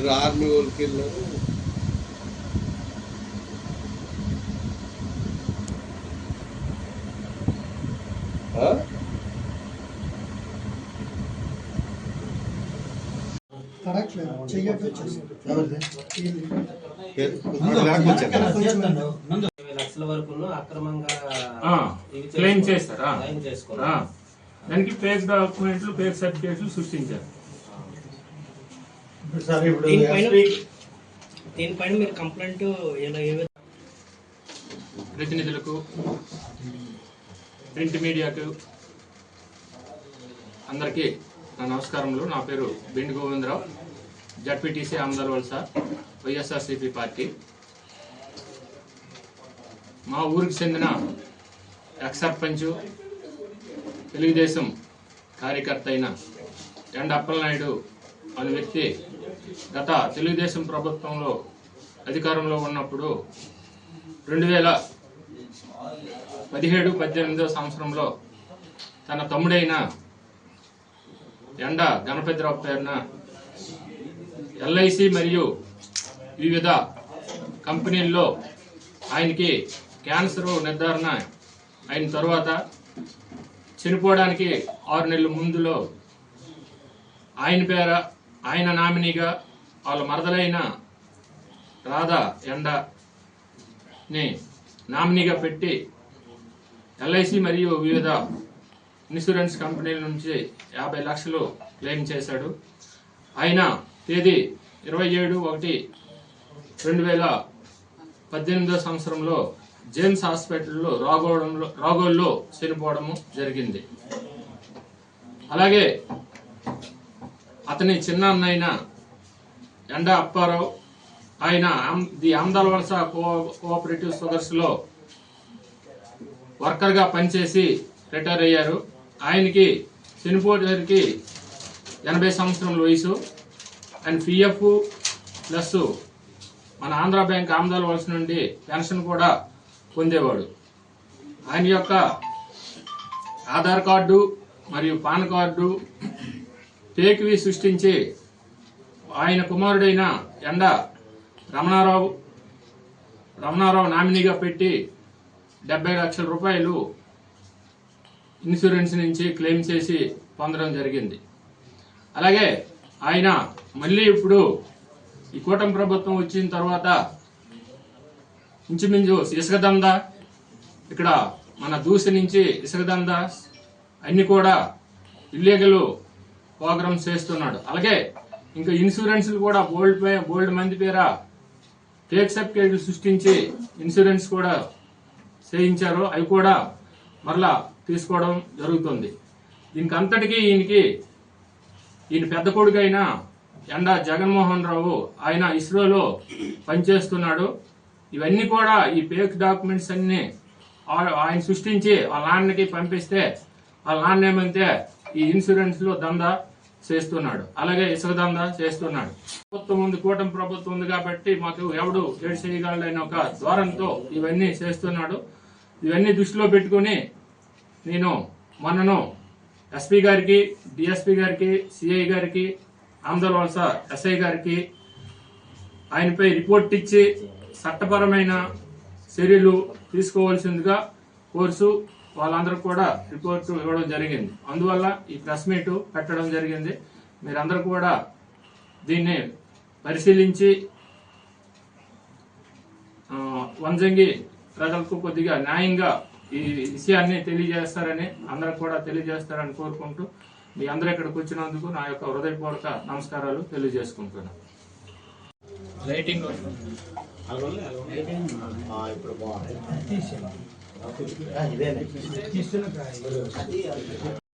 ఇద్దరు ఆర్మీ వాళ్ళకి వెళ్ళారు. లక్షల వరకు అక్రమంగా క్లెయిమ్ చేస్తారా? దానికి ఫేక్ డాక్యుమెంట్లు, ఫేక్ సర్టిఫికేట్లు సృష్టించారు. దీనిపైన మీరు కంప్లైంట్ ప్రతినిధులకు, ప్రింట్ మీడియాకు అందరికీ నా నమస్కారములు. నా పేరు బిండి గోవిందరావు, జడ్పీటీసీ ఆమదాలవలస, వైఎస్ఆర్సీపీ పార్టీ. మా ఊరికి చెందిన ఎక్స్ సర్పంచ్, తెలుగుదేశం కార్యకర్త అయిన ఎండ అప్పలనాయుడు అనే వ్యక్తి గత తెలుగుదేశం ప్రభుత్వంలో అధికారంలో ఉన్నప్పుడు 2017-18 సంవత్సరంలో తన తమ్ముడైన ఎండ గణపతిరావు పేరున ఎల్ఐసి మరియు వివిధ కంపెనీల్లో ఆయనకి క్యాన్సర్ నిర్ధారణ అయిన తర్వాత చనిపోవడానికి 6 నెలల ముందులో ఆయన నామినీగా వాళ్ళ మరదలైన రాధా ఎండని నామినీగా పెట్టి ఎల్ఐసి మరియు వివిధ ఇన్సూరెన్స్ కంపెనీల నుంచి 50 లక్షలు క్లెయిమ్ చేశాడు. ఆయన తేదీ 27/1/2018 సంవత్సరంలో జేమ్స్ హాస్పిటల్లో రాగోల్లో చనిపోవడము జరిగింది. అలాగే అతని చిన్న అన్నైన ఎండ అప్పారావు, ఆయన ది ఆమదాలవలస కోఆపరేటివ్ షుగర్స్ లో వర్కర్ గా పనిచేసి రిటైర్ అయ్యారు. ఆయనకి చనిపోయేసరికి 80 సంవత్సరాల వయసు. ఆయన పిఎఫ్ ప్లస్ మన ఆంధ్ర బ్యాంక్ ఆమదాలవలస నుండి పెన్షన్ కూడా పొందేవాడు. ఆయన యొక్క ఆధార్ కార్డు మరియు పాన్ కార్డు ఫేక్వి సృష్టించి ఆయన కుమారుడైన ఎండ రమణారావు నామినీగా పెట్టి 70 లక్షల రూపాయలు ఇన్సూరెన్స్ నుంచి క్లెయిమ్ చేసి పొందడం జరిగింది. అలాగే ఆయన మళ్ళీ ఇప్పుడు ఈ కూటమి ప్రభుత్వం వచ్చిన తర్వాత ఇంచుమించు ఇసుక దందా, ఇక్కడ మన దూసి నుంచి ఇసుక దందా అన్ని కూడా ఇల్లీగల్ ప్రోగ్రామ్స్ చేస్తున్నాడు. అలాగే ఇంకా ఇన్సూరెన్స్లు కూడా బోల్డ్ మంది పేర ఫేక్ సర్టిఫికేట్లు సృష్టించి ఇన్సూరెన్స్ కూడా చేయించారు. అవి కూడా మరలా తీసుకోవడం జరుగుతుంది. దీనికి అంతటికీ ఈయన పెద్ద కొడుకైన ఎండ జగన్మోహన్ రావు, ఆయన ఇస్రోలో పనిచేస్తున్నాడు. ఇవన్నీ కూడా ఈ ఫేక్ డాక్యుమెంట్స్ అన్ని ఆయన సృష్టించి వాళ్ళ నాన్నకి పంపిస్తే వాళ్ళ నాన్న ఏమంటే ఈ ఇన్సూరెన్స్ లో దందా చేస్తున్నాడు, అలాగే ఇసుక దందా చేస్తున్నాడు. ప్రభుత్వం ఉంది, కూటమి ప్రభుత్వం ఉంది కాబట్టి మాకు ఎవడు ఏడు చేయగలడైన ఒక ద్వారంతో ఇవన్నీ చేస్తున్నాడు. ఇవన్నీ దృష్టిలో పెట్టుకుని నేను మొన్నను ఎస్పీ గారికి, డిఎస్పీ గారికి, సిఐ గారికి, ఆమదాలవలస ఎస్ఐ గారికి ఆయనపై రిపోర్ట్ ఇచ్చి చట్టపరమైన చర్యలు తీసుకోవాల్సిందిగా కోర్సు వాళ్ళందరూ కూడా రిపోర్టు ఇవ్వడం జరిగింది. అందువల్ల ఈ ప్రెస్ మీట్ పెట్టడం జరిగింది. మీరందరూ కూడా దీన్ని పరిశీలించి వంజంగి ప్రజలకు కొద్దిగా న్యాయంగా ఈ విషయాన్ని తెలియజేస్తారని, అందరికి కూడా తెలియజేస్తారని కోరుకుంటూ మీ అందరూ ఇక్కడికి వచ్చినందుకు నా యొక్క హృదయపూర్వక నమస్కారాలు తెలియజేసుకుంటున్నాను. రైటింగ్ ఇప్పుడు బాగుంది.